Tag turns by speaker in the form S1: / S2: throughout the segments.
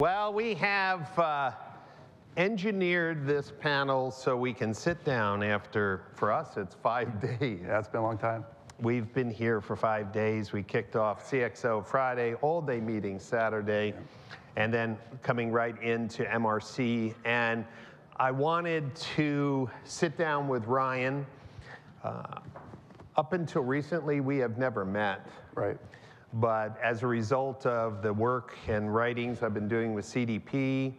S1: Well, we have engineered this panel so we can sit down after, for us, it's 5 days.
S2: Yeah, it's been a long time.
S1: We've been here for 5 days. We kicked off CXO Friday, all-day meeting Saturday, and then coming right into MRC. And I wanted to sit down with Ryan. Up until recently, we have never met.
S2: Right.
S1: But as a result of the work and writings I've been doing with CDP,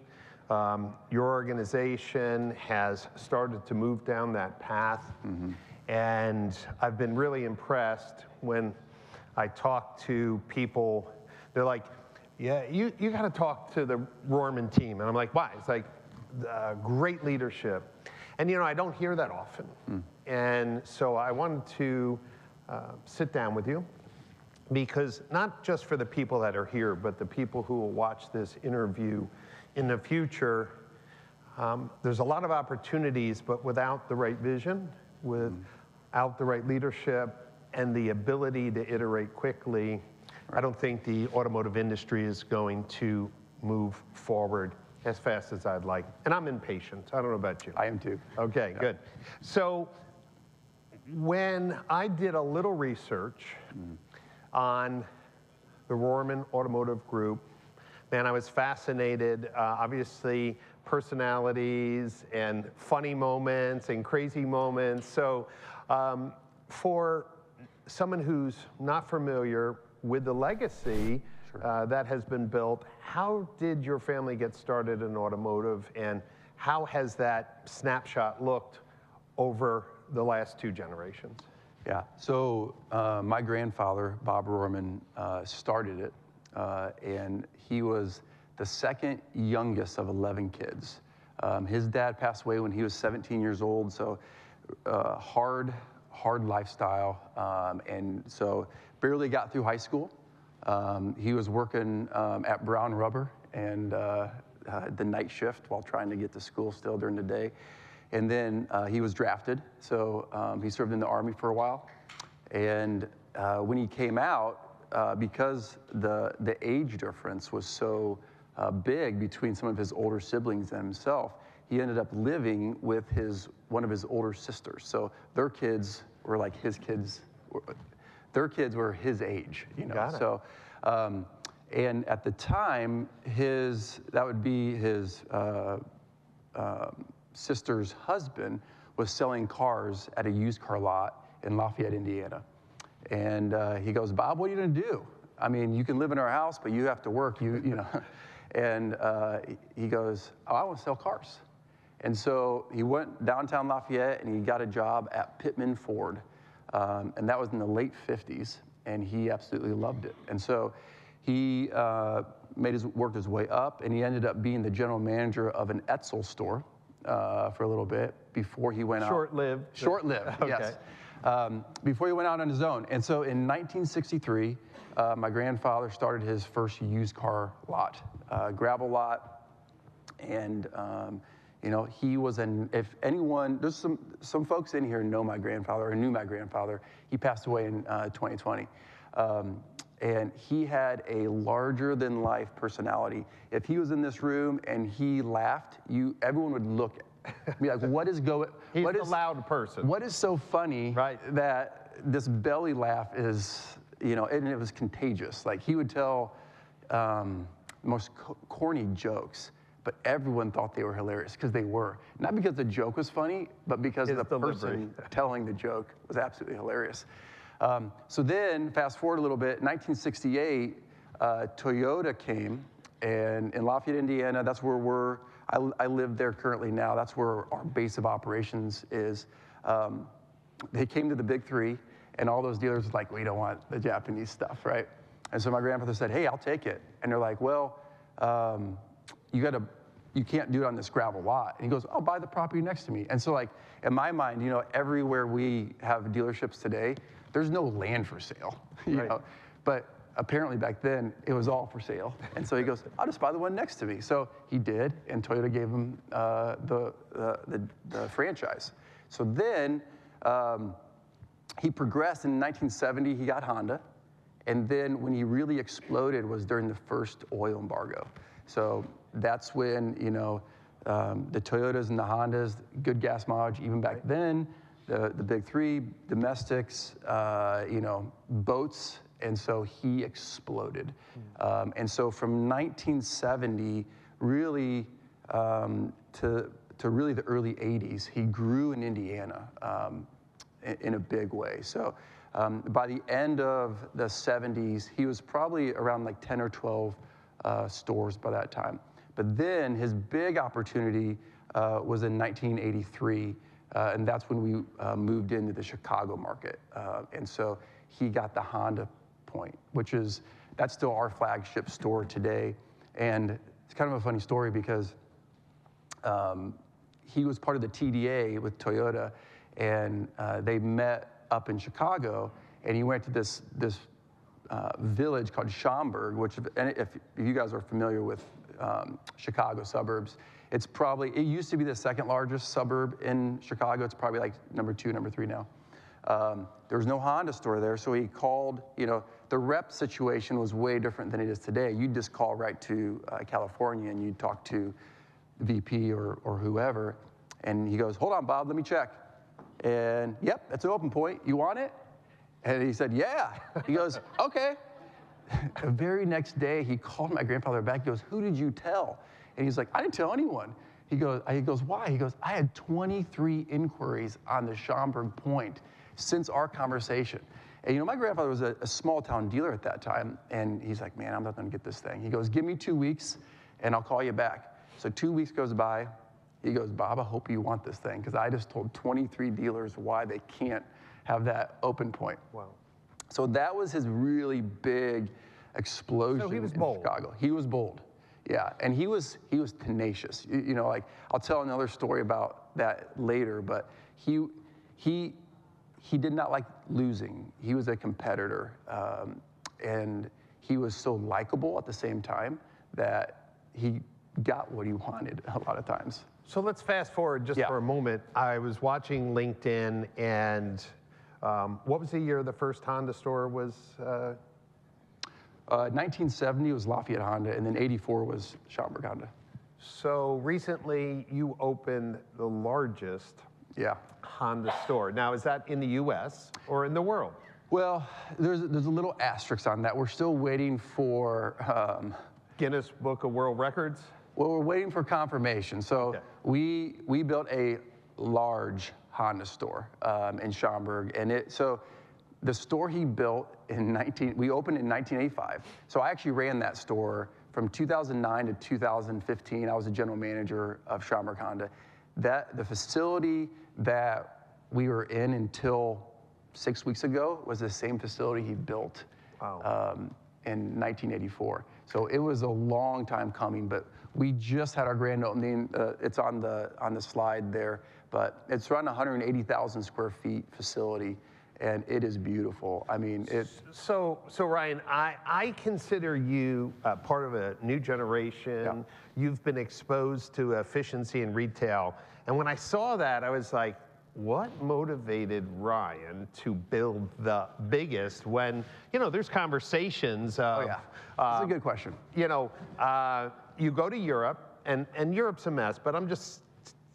S1: your organization has started to move down that path. Mm-hmm. And I've been really impressed when I talk to people. They're like, yeah, you got to talk to the Rohrman team. And I'm like, why? It's like, great leadership. And, you know, I don't hear that often. Mm. And so I wanted to sit down with you. Because not just for the people that are here, but the people who will watch this interview in the future, there's a lot of opportunities, but without the right vision, without the right leadership, and the ability to iterate quickly, I don't think the automotive industry is going to move forward as fast as I'd like. And I'm impatient. I don't know about you.
S2: I am too.
S1: Okay, good. So when I did a little research, on the Rohrman Automotive Group. Man, I was fascinated, obviously, personalities and funny moments and crazy moments. So for someone who's not familiar with the legacy that has been built, how did your family get started in automotive, and how has that snapshot looked over the last 2 generations?
S2: Yeah, so my grandfather, Bob Rohrman, started it, and he was the second youngest of 11 kids. His dad passed away when he was 17 years old, so hard lifestyle, and so barely got through high school. He was working at Brown Rubber and the night shift while trying to get to school still during the day. And then he was drafted, so he served in the Army for a while. And when he came out, because the age difference was so big between some of his older siblings and himself, he ended up living with one of his older sisters. So their kids were like his kids. Their kids were his age, you know.
S1: Got it.
S2: So, and at the time, that would be his sister's husband was selling cars at a used car lot in Lafayette, Indiana. And he goes, Bob, what are you going to do? I mean, you can live in our house, but you have to work, you know. And he goes, oh, I want to sell cars. And so he went downtown Lafayette and he got a job at Pittman Ford. And that was in the late 50s, and he absolutely loved it. And so he worked his way up, and he ended up being the general manager of an Etzel store for a little bit before he went out.
S1: Short-lived.
S2: Short-lived,
S1: okay.
S2: Yes. Before he went out on his own. And so in 1963, my grandfather started his first used car lot, gravel lot. And, you know, he was if anyone, there's some folks in here know my grandfather or knew my grandfather. He passed away in 2020. And he had a larger-than-life personality. If he was in this room and he laughed, everyone would look at, be like, "What is going?
S1: He's a loud person.
S2: What is so funny that this belly laugh is, you know?" And it was contagious. Like he would tell most corny jokes, but everyone thought they were hilarious because they were. Not because the joke was funny, but because the person telling the joke was absolutely hilarious. So then, fast forward a little bit, 1968, Toyota came, and in Lafayette, Indiana, that's where I live there currently now. That's where our base of operations is. They came to the big 3, and all those dealers were like, we don't want the Japanese stuff, right? And so my grandfather said, hey, I'll take it. And they're like, well, you can't do it on this gravel lot. And he goes, I'll buy the property next to me. And so like, in my mind, you know, everywhere we have dealerships today, there's no land for sale, you know, but apparently back then it was all for sale. And so he goes, I'll just buy the one next to me. So he did, and Toyota gave him the franchise. So then he progressed. In 1970, he got Honda. And then when he really exploded was during the first oil embargo. So that's when, you know, the Toyotas and the Hondas, good gas mileage even back then, the big three, domestics, you know, boats, and so he exploded. And so from 1970 really to really the early 80s, he grew in Indiana in a big way. So by the end of the 70s, he was probably around like 10 or 12 stores by that time. But then his big opportunity was in 1983, and that's when we moved into the Chicago market. And so he got the Honda Point, that's still our flagship store today. And it's kind of a funny story because he was part of the TDA with Toyota, and they met up in Chicago, and he went to this village called Schaumburg, and if you guys are familiar with Chicago suburbs, it used to be the second largest suburb in Chicago. It's probably like number 2, number 3 now. There was no Honda store there, so he called, you know, the rep situation was way different than it is today. You'd just call right to California and you'd talk to VP or whoever, and he goes, hold on, Bob, let me check. And yep, that's an open point. You want it? And he said, yeah. He goes, okay. The very next day, he called my grandfather back. He goes, who did you tell? And he's like, I didn't tell anyone. He goes, why? He goes, I had 23 inquiries on the Schaumburg Point since our conversation. And you know, my grandfather was a small town dealer at that time, and he's like, man, I'm not gonna get this thing. He goes, give me 2 weeks, and I'll call you back. So 2 weeks goes by. He goes, Bob, I hope you want this thing, because I just told 23 dealers why they can't have that open point.
S1: Wow.
S2: So that was his really big explosion.
S1: So he was
S2: in
S1: bold.
S2: Chicago. He was bold, yeah, and he was tenacious. You know, like I'll tell another story about that later, but he did not like losing. He was a competitor, and he was so likable at the same time that he got what he wanted a lot of times.
S1: So let's fast forward just for a moment. I was watching LinkedIn, and what was the year the first Honda store was?
S2: 1970 was Lafayette Honda, and then 84 was Schaumburg Honda.
S1: So recently you opened the largest Honda store. Now, is that in the US or in the world?
S2: Well, there's a little asterisk on that. We're still waiting for
S1: Guinness Book of World Records?
S2: Well, we're waiting for confirmation. So we built a large Honda store in Schaumburg, and so the store he built we opened in 1985. So I actually ran that store from 2009 to 2015. I was the general manager of Schaumburg Honda. The facility that we were in until 6 weeks ago was the same facility he built in 1984. So it was a long time coming, but we just had our grand opening. It's on the slide there, but it's around 180,000 square feet facility, and it is beautiful. I mean,
S1: So Ryan, I consider you part of a new generation. Yeah. You've been exposed to efficiency in retail, and when I saw that, I was like, what motivated Ryan to build the biggest when, you know, there's conversations of...
S2: That's a good question.
S1: You know, you go to Europe, and Europe's a mess, but I'm just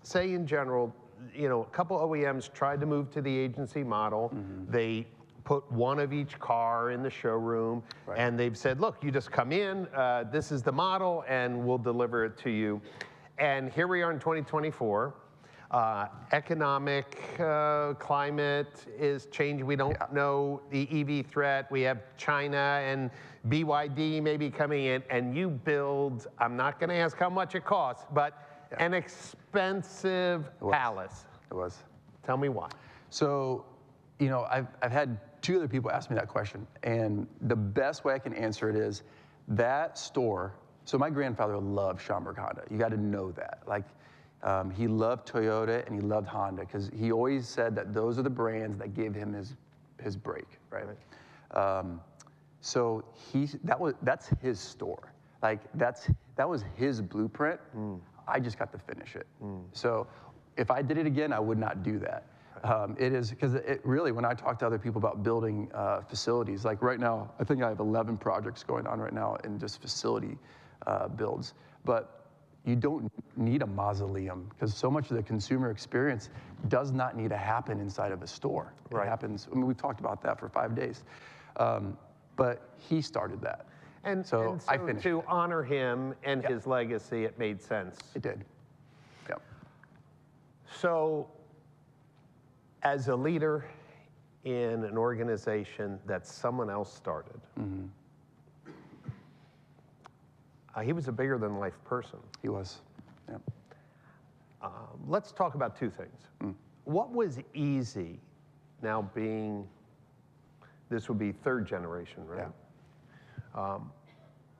S1: saying in general, you know, a couple OEMs tried to move to the agency model. Mm-hmm. They put one of each car in the showroom, and they've said, look, you just come in, this is the model, and we'll deliver it to you. And here we are in 2024. Economic climate is changing. We don't know the EV threat. We have China and BYD maybe coming in, and you build, I'm not going to ask how much it costs, but an expensive palace.
S2: It was.
S1: Tell me why.
S2: So, you know, I've had 2 other people ask me that question, and the best way I can answer it is that store. So my grandfather loved Schaumburg Honda. You got to know that. Like, he loved Toyota and he loved Honda because he always said that those are the brands that gave him his break, right? So that's his store. Like that was his blueprint. I just got to finish it. So if I did it again, I would not do that. It is because it really, when I talk to other people about building facilities, like right now, I think I have 11 projects going on right now in just facility builds. But you don't need a mausoleum because so much of the consumer experience does not need to happen inside of a store.
S1: Right.
S2: It happens, I mean, we've talked about that for 5 days. But he started that.
S1: And
S2: so I finished
S1: to
S2: it.
S1: honor him and his legacy, it made sense.
S2: It did. Yeah.
S1: So, as a leader in an organization that someone else started, he was a bigger than life person.
S2: He was. Yeah.
S1: Let's talk about two things. What was easy, now being, this would be third generation, right?
S2: Yeah.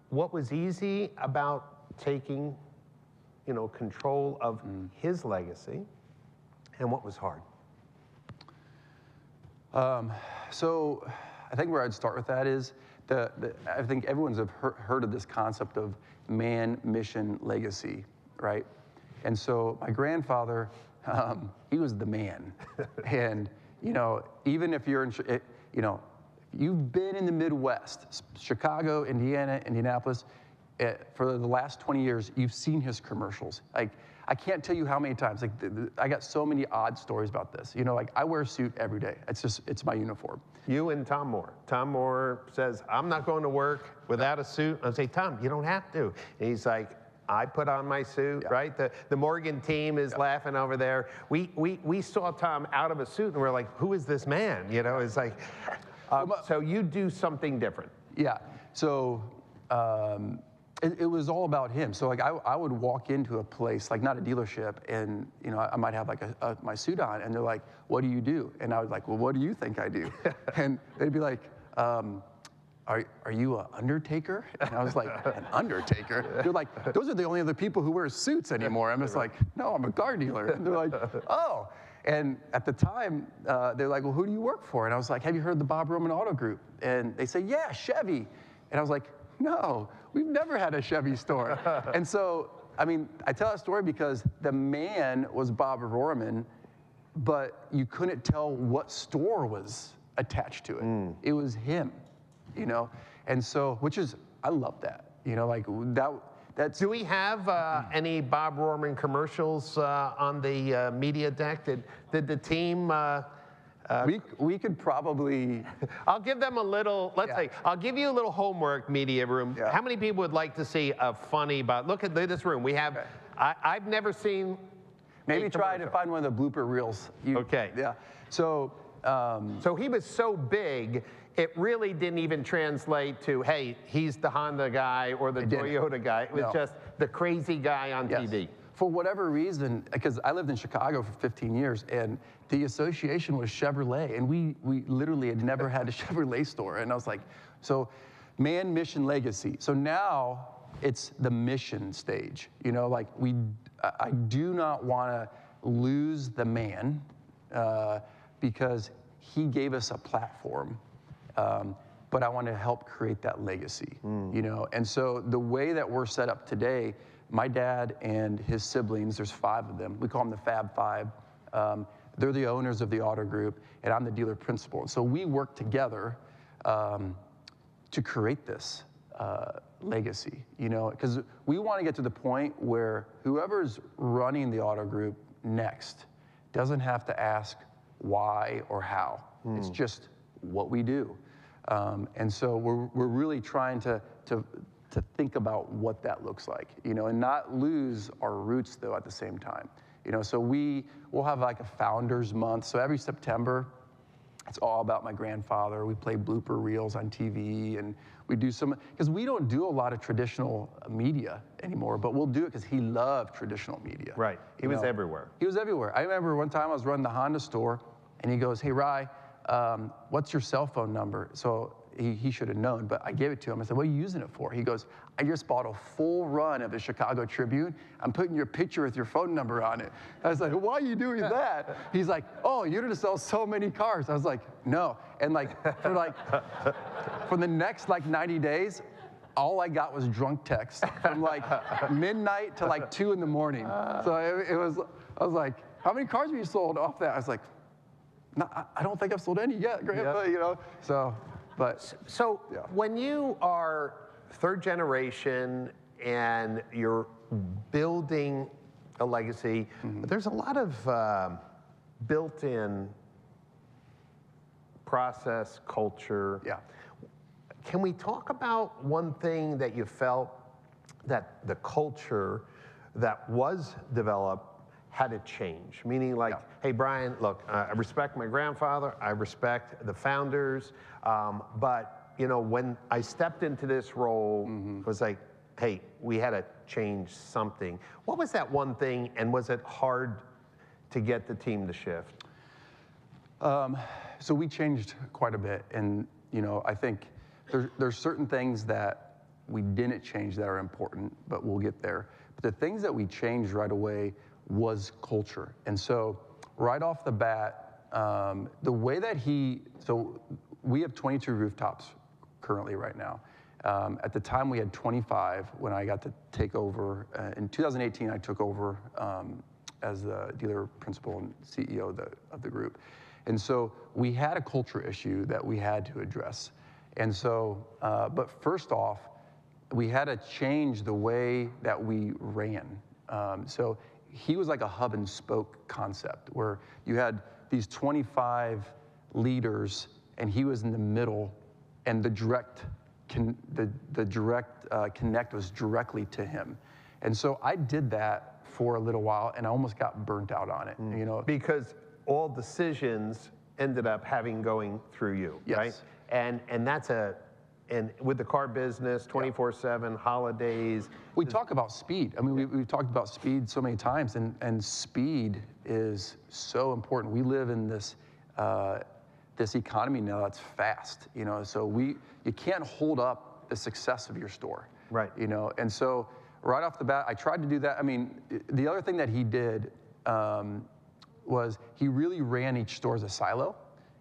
S1: What was easy about taking, control of his legacy, and what was hard?
S2: So I think where I'd start with that is, I think everyone's heard of this concept of man, mission, legacy, right? And so my grandfather, he was the man. And, even if you're you've been in the Midwest, Chicago, Indiana, Indianapolis, for the last 20 years, you've seen his commercials. Like, I can't tell you how many times, I got so many odd stories about this. I wear a suit every day. It's my uniform.
S1: You and Tom Moore. Tom Moore says, I'm not going to work without a suit. I say, Tom, you don't have to. And he's like, I put on my suit, right? The Morgan team is laughing over there. We saw Tom out of a suit and we're like, who is this man? It's like, so you do something different.
S2: Yeah, so it was all about him. So I would walk into a place, like not a dealership, and I might have my suit on, and they're like, what do you do? And I was like, well, what do you think I do? And they'd be like, are you an undertaker? And I was like, an undertaker? They're like, those are the only other people who wear suits anymore. I'm just like, no, I'm a car dealer. And they're like, oh. And at the time, they're like, well, who do you work for? And I was like, have you heard of the Bob Rohrman Auto Group? And they say, yeah, Chevy. And I was like, no, we've never had a Chevy store. And so, I tell that story because the man was Bob Rohrman, but you couldn't tell what store was attached to it. It was him, And so, I love that, that's.
S1: Do we have any Bob Rohrman commercials on the media deck? Did the team?
S2: We could probably.
S1: I'll give them a little. Let's say I'll give you a little homework, media room.
S2: Yeah.
S1: How many people would like to see a funny Bob? Look at this room. We have.
S2: Okay.
S1: I've never seen.
S2: Maybe try to find one of the blooper reels.
S1: Okay.
S2: Yeah. So.
S1: So he was so big, it really didn't even translate to, hey, he's the Honda guy or the Toyota guy. It was just the crazy guy on TV.
S2: For whatever reason, because I lived in Chicago for 15 years, and the association was Chevrolet, and we literally had never had a Chevrolet store. And I was like, so man, mission, legacy. So now it's the mission stage. I do not want to lose the man, because he gave us a platform, but I want to help create that legacy, And so the way that we're set up today, my dad and his siblings, there's 5 of them. We call them the Fab Five. They're the owners of the auto group, and I'm the dealer principal. And so we work together to create this legacy, because we want to get to the point where whoever's running the auto group next doesn't have to ask why or how. It's just what we do. And so we're really trying to think about what that looks like, and not lose our roots though at the same time. So we'll have like a founders month. So every September, it's all about my grandfather. We play blooper reels on TV, and we do because we don't do a lot of traditional media anymore, but we'll do it because he loved traditional media.
S1: Right, he was everywhere.
S2: He was everywhere. I remember one time I was running the Honda store, and he goes, hey, Rye, what's your cell phone number? So he should have known, but I gave it to him. I said, what are you using it for? He goes, I just bought a full run of the Chicago Tribune. I'm putting your picture with your phone number on it. I was like, why are you doing that? He's like, oh, you're gonna sell so many cars. I was like, no. And for the next 90 days, all I got was drunk texts from midnight to 2 in the morning. So I was like, how many cars have you sold off that? I was like, no, I don't think I've sold any yet, Grandpa, So
S1: when you are third generation and you're building a legacy. But there's a lot of built-in process, culture.
S2: Yeah.
S1: Can we talk about one thing that you felt that the culture that was developed had to change? Meaning like, hey, Brian, look, I respect my grandfather, I respect the founders, but you know, when I stepped into this role, it was like, hey, we had to change something. What was that one thing, and was it hard to get the team to shift?
S2: So we changed quite a bit, and you know, I think there's certain things that we didn't change that are important, but we'll get there. But the things that we changed right away was culture. And so right off the bat, the way that so we have 22 rooftops currently right now. At the time we had 25 when I got to take over. In 2018, I took over as the dealer principal and CEO of the group. And so we had a culture issue that we had to address. And so, but first off, we had to change the way that we ran. So he was like a hub and spoke concept where you had these 25 leaders and he was in the middle, and the direct connect was directly to him. And so I did that for a little while, and I almost got burnt out on it. You know,
S1: because all decisions ended up going through you,
S2: yes.
S1: right? And that's and with the car business, 24/7, holidays.
S2: We talk about speed. I mean, we've talked about speed so many times, and speed is so important. We live in this this economy now that's fast, you know, so you can't hold up the success of your store.
S1: Right.
S2: You know, and so right off the bat, I tried to do that. I mean, the other thing that he did was he really ran each store as a silo.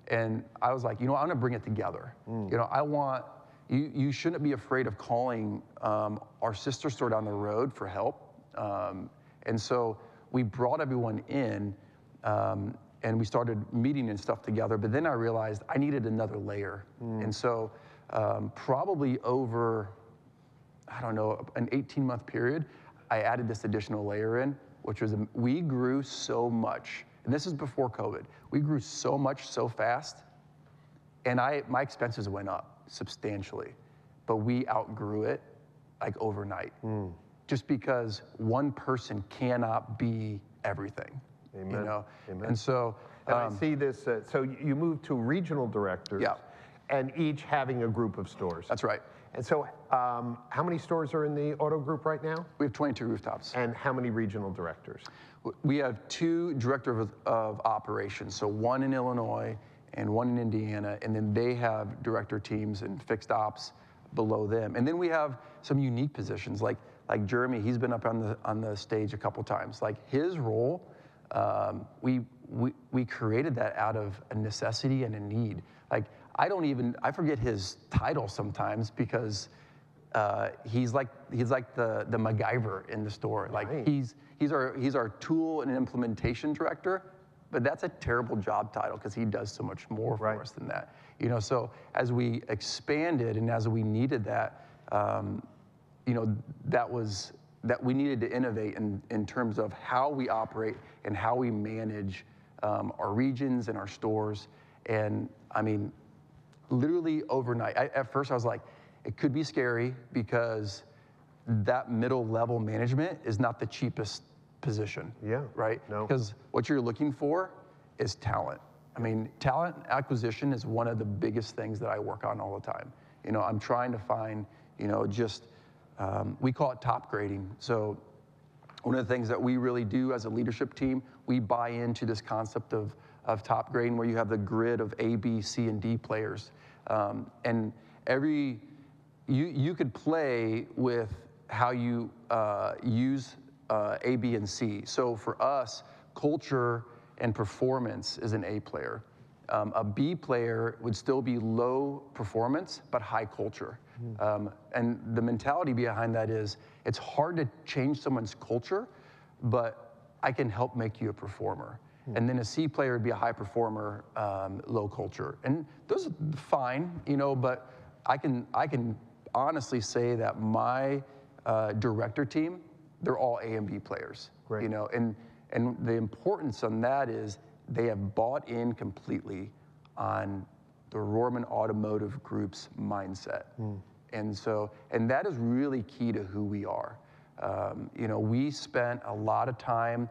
S2: And I was like, you know, I'm gonna bring it together. You know, you shouldn't be afraid of calling our sister store down the road for help. And so we brought everyone in and we started meeting and stuff together, but then I realized I needed another layer. And so probably over, I don't know, an 18-month period, I added this additional layer in, which was, we grew so much, and this is before COVID, we grew so much so fast, and my expenses went up substantially, but we outgrew it like overnight, just because one person cannot be everything.
S1: Amen.
S2: You know?
S1: Amen.
S2: And so,
S1: and I see this, so you moved to regional directors,
S2: yeah.
S1: and each having a group of stores.
S2: That's right.
S1: And so how many stores are in the auto group right now?
S2: We have 22 rooftops.
S1: And how many regional directors?
S2: We have 2 directors of operations, so one in Illinois and one in Indiana, and then they have director teams and fixed ops below them. And then we have some unique positions, like Jeremy, he's been up on the stage a couple times. Like his role, we created that out of a necessity and a need. Like I forget his title sometimes because he's like the MacGyver in the store. Like
S1: right.
S2: he's our tool and implementation director, but that's a terrible job title because he does so much more for us than that. You know, so as we expanded and as we needed that, you know, that we needed to innovate in terms of how we operate and how we manage our regions and our stores. And I mean, literally overnight, at first I was like, it could be scary because that middle level management is not the cheapest position.
S1: Yeah.
S2: Right?
S1: No.
S2: Because what you're looking for is talent. I mean, talent acquisition is one of the biggest things that I work on all the time. You know, I'm trying to find, you know, just, we call it top grading. So one of the things that we really do as a leadership team, we buy into this concept of top grading where you have the grid of A, B, C, and D players. And you could play with how you use A, B, and C. So for us, culture and performance is an A player. A B player would still be low performance, but high culture. And the mentality behind that is, it's hard to change someone's culture, but I can help make you a performer. And then a C player would be a high performer, low culture. And those are fine, you know, but I can honestly say that my director team, they're all A and B players.
S1: Right.
S2: You know, and the importance on that is they have bought in completely on the Rohrman Automotive Group's mindset. And that is really key to who we are. You know, we spent a lot of time,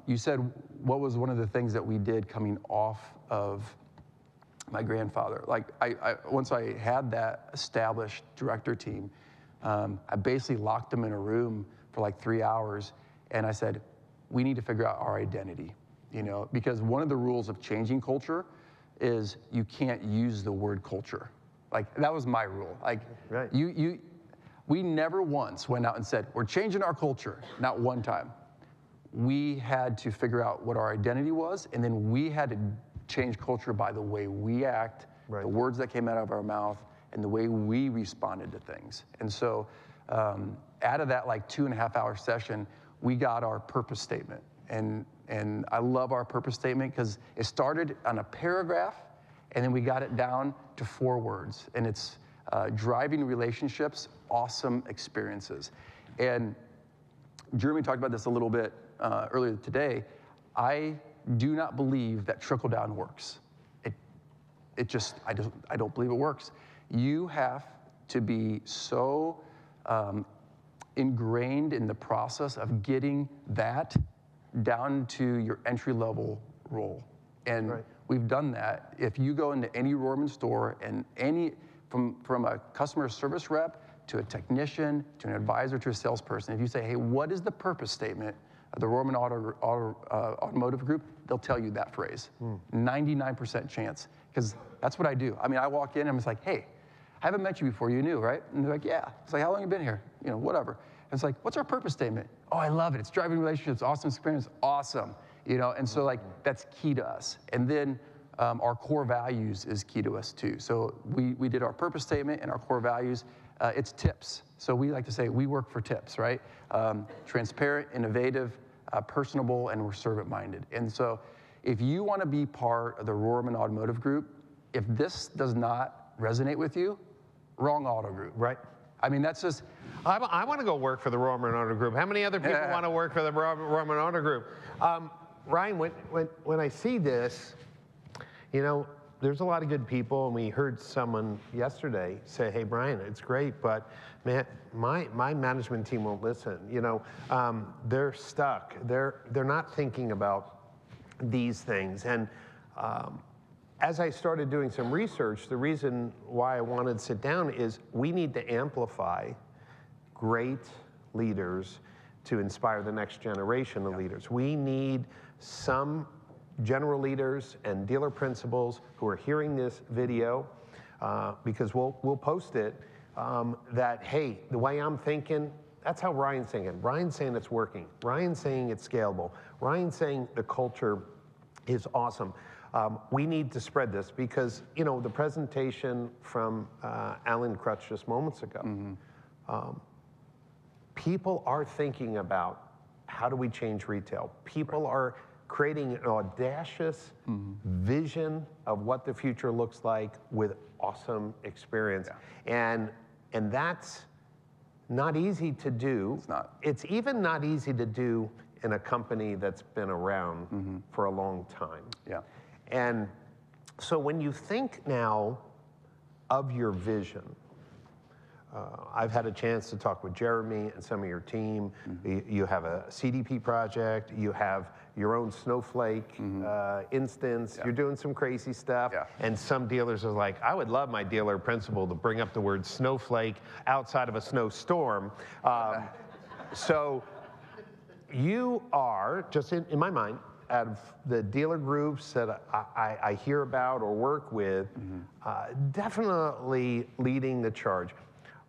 S2: you said, what was one of the things that we did coming off of my grandfather? Like, once I had that established director team, I basically locked them in a room for like 3 hours, and I said, we need to figure out our identity, you know, because one of the rules of changing culture is you can't use the word culture. Like, that was my rule. Like,
S1: right.
S2: We never once went out and said, we're changing our culture, not one time. We had to figure out what our identity was, and then we had to change culture by the way we act,
S1: right.
S2: the words that came out of our mouth, and the way we responded to things. And so out of that like 2.5-hour session, we got our purpose statement. And I love our purpose statement because it started on a paragraph, and then we got it down to 4 words. And it's driving relationships, awesome experiences. And Jeremy talked about this a little bit earlier today. I do not believe that trickle down works. I don't believe it works. You have to be so ingrained in the process of getting that down to your entry-level role. And
S1: right.
S2: we've done that. If you go into any Rohrman store and from a customer service rep to a technician to an advisor to a salesperson, if you say, hey, what is the purpose statement of the Rohrman Automotive Group, they'll tell you that phrase. 99% chance, because that's what I do. I mean, I walk in and I'm just like, hey, I haven't met you before, you knew, right? And they're like, yeah. It's like, how long have you been here? You know, whatever. And it's like, what's our purpose statement? Oh, I love it. It's driving relationships, awesome experience, awesome. You know, and so like, that's key to us. And then our core values is key to us too. So we did our purpose statement and our core values. It's tips. So we like to say we work for tips, right? Transparent, innovative, personable, and we're servant-minded. And so if you want to be part of the Rohrman Automotive Group, if this does not resonate with you, wrong auto group.
S1: Right.
S2: I mean, that's just...
S1: I want to go work for the Rohrman Auto Group. How many other people want to work for the Rohrman Auto Group? Ryan, when I see this, you know, there's a lot of good people, and we heard someone yesterday say, hey, Brian, it's great, but man, my management team won't listen. You know, they're stuck. They're not thinking about these things. And as I started doing some research, the reason why I wanted to sit down is we need to amplify great leaders to inspire the next generation of leaders. We need some general leaders and dealer principals who are hearing this video, because we'll post it, that, hey, the way I'm thinking, that's how Ryan's thinking. Ryan's saying it's working. Ryan's saying it's scalable. Ryan's saying the culture is awesome. We need to spread this because, you know, the presentation from Alan Crutch just moments ago, people are thinking about how do we change retail. People are creating an audacious vision of what the future looks like with awesome experience. And that's not easy to do.
S2: It's not.
S1: It's even not easy to do in a company that's been around for a long time.
S2: Yeah.
S1: And so when you think now of your vision, I've had a chance to talk with Jeremy and some of your team. You have a CDP project. You have your own Snowflake instance. You're doing some crazy stuff. And some dealers are like, I would love my dealer principal to bring up the word snowflake outside of a snowstorm. So you are, just in my mind, out of the dealer groups that I hear about or work with, definitely leading the charge.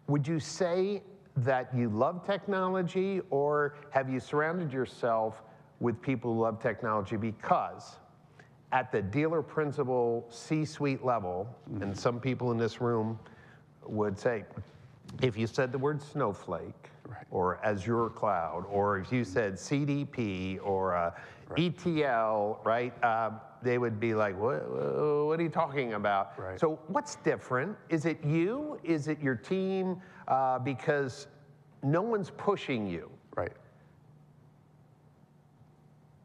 S1: Would you say that you love technology, or have you surrounded yourself with people who love technology? Because at the dealer principal C-suite level, and some people in this room would say, if you said the word Snowflake, or Azure Cloud, or if you said CDP or ETL, right? They would be like, what are you talking about? So what's different? Is it you? Is it your team? Because no one's pushing you.
S2: Right.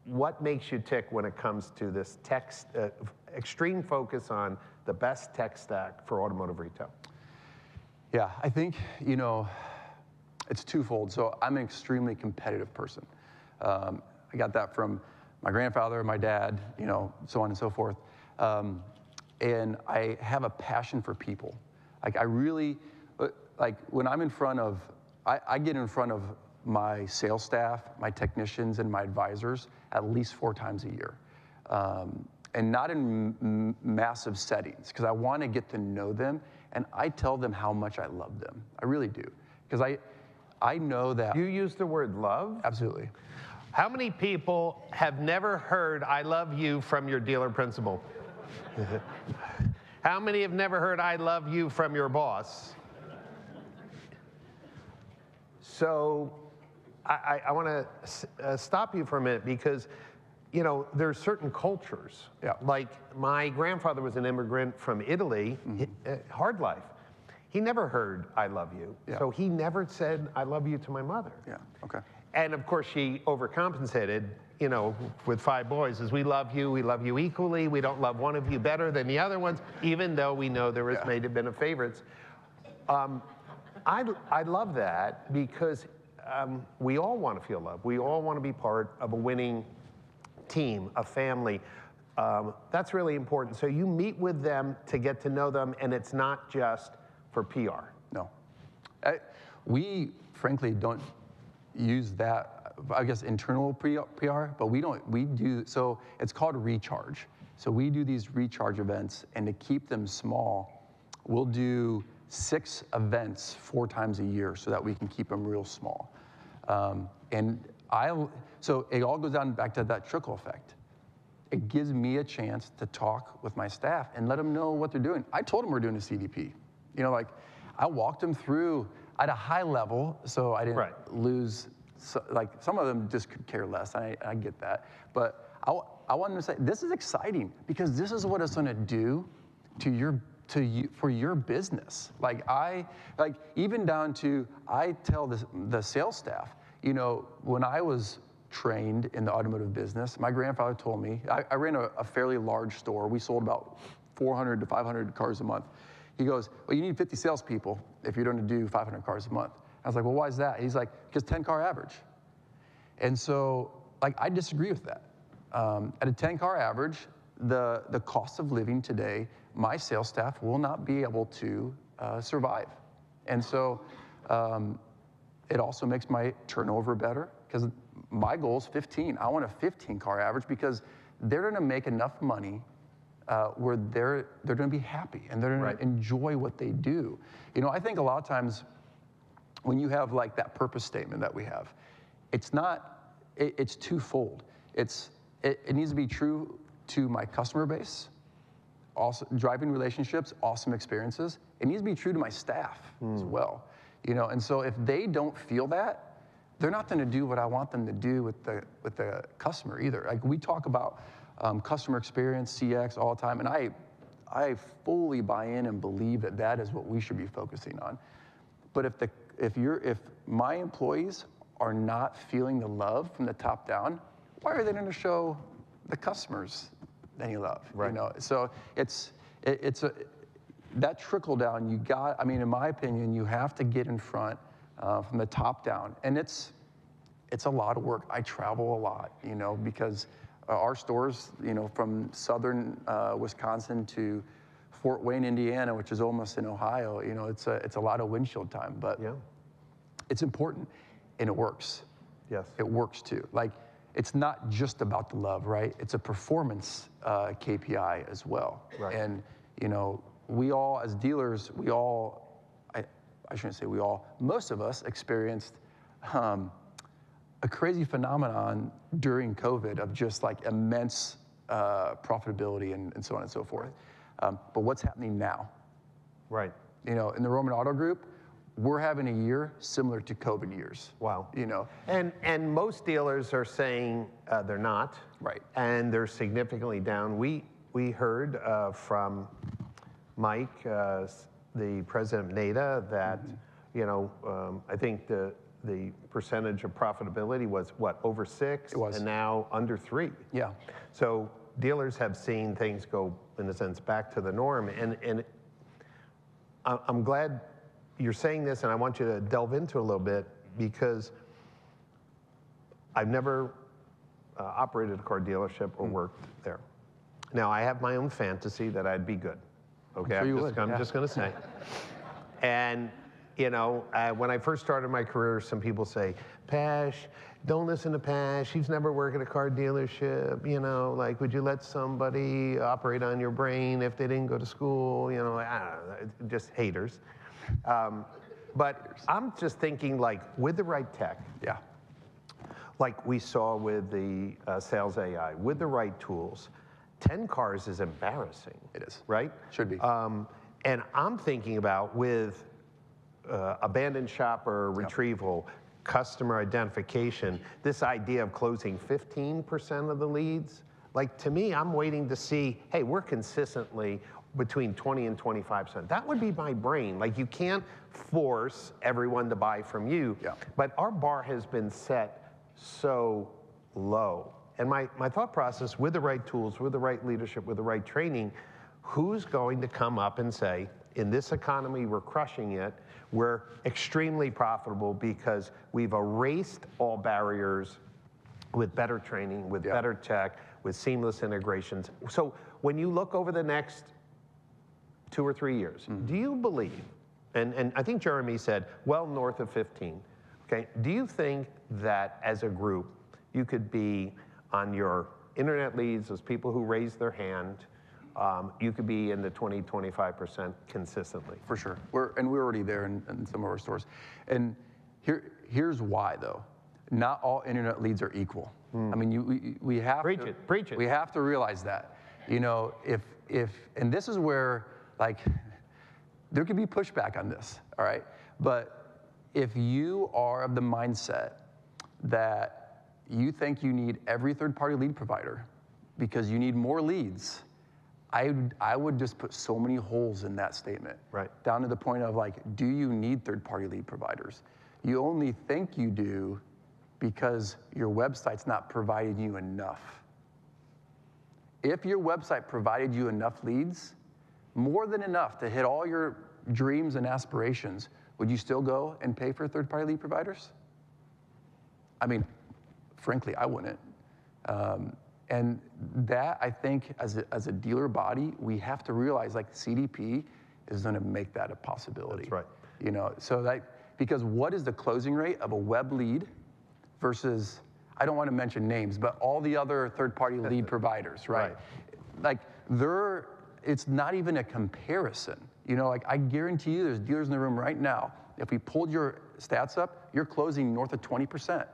S1: What makes you tick when it comes to this extreme focus on the best tech stack for automotive retail?
S2: Yeah, I think, you know, it's twofold. So I'm an extremely competitive person. I got that from my grandfather, my dad, you know, so on and so forth. And I have a passion for people. Like I really, like when I'm in front of, I get in front of my sales staff, my technicians, and my advisors at least 4 times a year. And not in massive settings, because I want to get to know them, and I tell them how much I love them. I really do. Because I know that.
S1: You use the word love?
S2: Absolutely.
S1: How many people have never heard "I love you" from your dealer principal? How many have never heard "I love you" from your boss? So I want to stop you for a minute because, you know, there's certain cultures.
S2: Yeah.
S1: Like my grandfather was an immigrant from Italy, hard life. He never heard "I love you."
S2: Yeah.
S1: So he never said "I love you" to my mother.
S2: Yeah, okay.
S1: And of course, she overcompensated, you know, with 5 boys, is we love you equally. We don't love one of you better than the other ones, even though we know there may have been a favorites. I love that because we all want to feel love. We all want to be part of a winning team, a family. That's really important. So you meet with them to get to know them, and it's not just for PR.
S2: No. We, frankly, don't use that, I guess, internal PR, but we do, so it's called recharge. So we do these recharge events, and to keep them small, we'll do 6 events 4 times a year so that we can keep them real small. So it all goes down back to that trickle effect. It gives me a chance to talk with my staff and let them know what they're doing. I told them we're doing a CDP. You know, like I walked them through at a high level, so I didn't lose. Like some of them just could care less. I get that, but I wanted to say this is exciting because this is what it's going to do to you for your business. Like even down to I tell the sales staff. You know, when I was trained in the automotive business, my grandfather told me I ran a fairly large store. We sold about 400 to 500 cars a month. He goes, well, you need 50 salespeople if you're going to do 500 cars a month. I was like, well, why is that? He's like, because 10-car average. And so, like, I disagree with that. At a 10-car average, the cost of living today, my sales staff will not be able to survive. And so, it also makes my turnover better because my goal is 15. I want a 15-car average because they're going to make enough money where they're going to be happy and they're going to enjoy what they do. You know, I think a lot of times when you have like that purpose statement that we have, it's twofold. It needs to be true to my customer base, also driving relationships, awesome experiences. It needs to be true to my staff as well. You know, and so if they don't feel that, they're not going to do what I want them to do with the customer either. Like we talk about customer experience, CX all the time, and I fully buy in and believe that is what we should be focusing on. But if my employees are not feeling the love from the top down, why are they going to show the customers any love?
S1: Right.
S2: You know, so that trickle down. I mean, in my opinion, you have to get in front from the top down, and it's a lot of work. I travel a lot, you know, because our stores, you know, from southern Wisconsin to Fort Wayne, Indiana, which is almost in Ohio, you know, it's a lot of windshield time, but it's important, and it works.
S1: Yes.
S2: It works too. Like, it's not just about the love, right? It's a performance KPI as well.
S1: Right.
S2: And, you know, we all, as dealers, I shouldn't say we all, most of us experienced a crazy phenomenon during COVID of just like immense profitability and so on and so forth. But what's happening now?
S1: Right.
S2: You know, in the Rohrman Auto Group, we're having a year similar to COVID years.
S1: Wow.
S2: You know.
S1: And most dealers are saying they're not.
S2: Right.
S1: And they're significantly down. We heard from Mike, the president of NADA, that you know, I think the the percentage of profitability was what, over 6?
S2: It was.
S1: And now under 3.
S2: Yeah.
S1: So dealers have seen things go, in a sense, back to the norm. And I'm glad you're saying this, and I want you to delve into it a little bit, because I've never operated a car dealership or worked there. Now, I have my own fantasy that I'd be good. Okay, I'm just going to say. And, you know, when I first started my career, some people say, Pasch, don't listen to Pasch. He's never worked at a car dealership. You know, like, would you let somebody operate on your brain if they didn't go to school? You know, I don't know, just haters. But I'm just thinking, like, with the right tech,
S2: Yeah.
S1: like we saw with the sales AI, with the right tools, 10 cars is embarrassing.
S2: It is.
S1: Right?
S2: Should be.
S1: And I'm thinking about with abandoned shopper retrieval, customer identification, this idea of closing 15% of the leads. Like, to me, I'm waiting to see, hey, we're consistently between 20 and 25%. That would be my brain. Like, you can't force everyone to buy from you.
S2: Yeah.
S1: But our bar has been set so low. And my thought process, with the right tools, with the right leadership, with the right training, who's going to come up and say, in this economy, we're crushing it, we're extremely profitable because we've erased all barriers with better training, with better tech, with seamless integrations. So when you look over the next 2 or 3 years, do you believe, and I think Jeremy said, well north of 15, okay, do you think that as a group, you could be on your internet leads, those people who raise their hand, you could be in the 20, 25% consistently?
S2: For sure. We're already there in some of our stores. And here's why, though. Not all internet leads are equal. I mean, we have
S1: Preach it.
S2: We have to realize that. You know, and this is where, like, there could be pushback on this, all right? But if you are of the mindset that you think you need every third-party lead provider because you need more leads, I would just put so many holes in that statement.
S1: Right.
S2: Down to the point of, like, do you need third-party lead providers? You only think you do because your website's not providing you enough. If your website provided you enough leads, more than enough to hit all your dreams and aspirations, would you still go and pay for third-party lead providers? I mean, frankly, I wouldn't. And that, I think, as a dealer body, we have to realize, like, CDP is going to make that a possibility.
S1: That's right.
S2: You know, so that, because what is the closing rate of a web lead versus, I don't want to mention names, but all the other third-party lead providers, right? Like, it's not even a comparison. You know, like, I guarantee you there's dealers in the room right now, if we pulled your stats up, you're closing north of 20%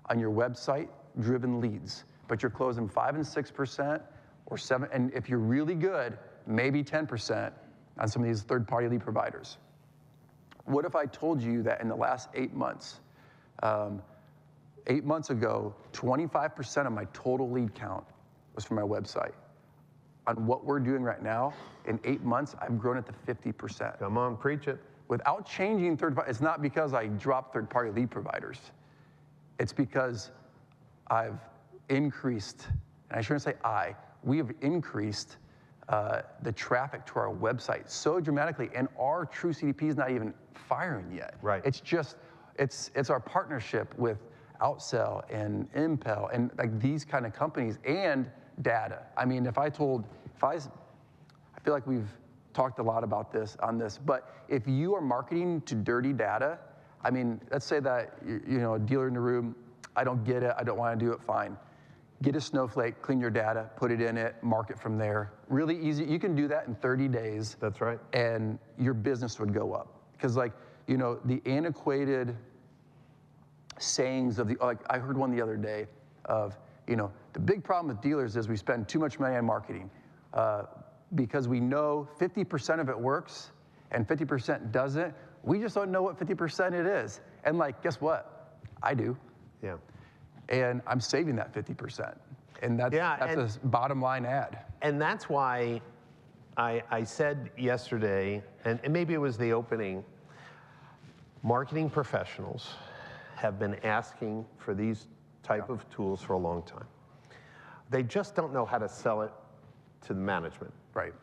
S2: on your website-driven leads, but you're closing 5 and 6% or 7, and if you're really good, maybe 10% on some of these third-party lead providers. What if I told you that in the last 8 months, 8 months ago, 25% of my total lead count was from my website? On what we're doing right now, in 8 months, I've grown it to 50%.
S1: Come on, preach it.
S2: Without changing third-party, it's not because I dropped third-party lead providers. It's because I've increased, and I shouldn't say we have increased the traffic to our website so dramatically, and our true CDP is not even firing yet.
S1: Right.
S2: It's just, it's our partnership with Outsell and Impel and, like, these kind of companies, and data. I mean, I feel like we've talked a lot about this, but if you are marketing to dirty data, I mean, let's say that, you know, a dealer in the room, I don't get it, I don't want to do it, fine. Get a Snowflake, clean your data, put it in it, market from there. Really easy. You can do that in 30 days.
S1: That's right.
S2: And your business would go up. Because, like, you know, the antiquated sayings of like, I heard one the other day of, you know, the big problem with dealers is we spend too much money on marketing because we know 50% of it works and 50% doesn't. We just don't know what 50% it is. And, like, guess what? I do.
S1: Yeah.
S2: And I'm saving that 50%. And that's a bottom line ad.
S1: And that's why I said yesterday, and maybe it was the opening, marketing professionals have been asking for these type of tools for a long time. They just don't know how to sell it to the management.
S2: Right.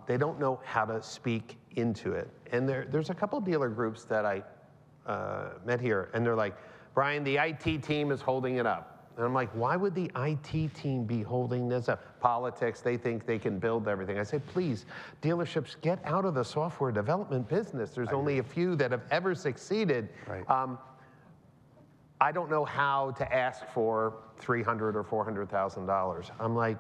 S1: They don't know how to speak into it. And there's a couple dealer groups that I met here, and they're like, Brian, the IT team is holding it up. And I'm like, why would the IT team be holding this up? Politics, they think they can build everything. I say, please, dealerships, get out of the software development business. There's only a few that have ever succeeded.
S2: Right.
S1: I don't know how to ask for $300,000 or $400,000. I'm like,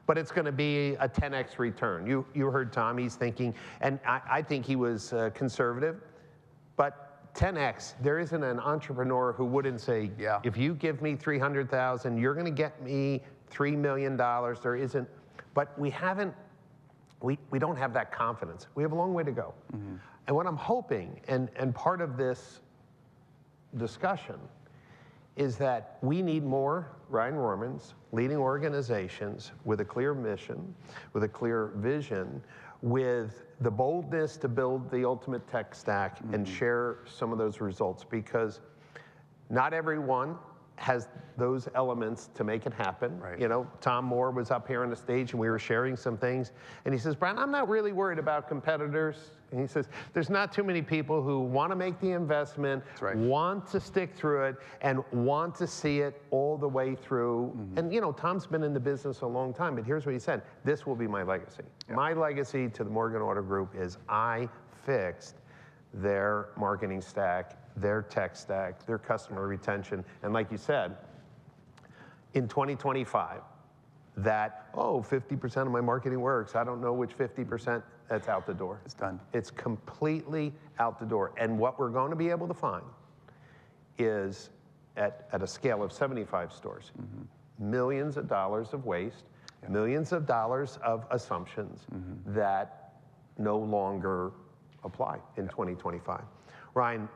S1: but it's going to be a 10x return. You heard Tom, he's thinking, and I think he was conservative, but 10x, there isn't an entrepreneur who wouldn't say, if you give me $300,000, you're going to get me $3 million. There isn't, but we don't have that confidence. We have a long way to go. Mm-hmm. And what I'm hoping, and part of this discussion, is that we need more Ryan Rohrmans leading organizations with a clear mission, with a clear vision, with the boldness to build the ultimate tech stack and share some of those results, because not everyone has those elements to make it happen.
S2: Right.
S1: You know, Tom Moore was up here on the stage and we were sharing some things, and he says, Brian, I'm not really worried about competitors. And he says, there's not too many people who want to make the investment, want to stick through it, and want to see it all the way through. And you know, Tom's been in the business a long time, but here's what he said, this will be my legacy. My legacy to the Morgan Auto Group is I fixed their marketing stack, their tech stack, their customer retention, and like you said, in 2025, that, 50% of my marketing works, I don't know which 50%, that's out the door.
S2: It's done.
S1: It's completely out the door. And what we're going to be able to find is, at a scale of 75 stores, millions of dollars of waste, millions of dollars of assumptions that no longer apply in 2025. Ryan,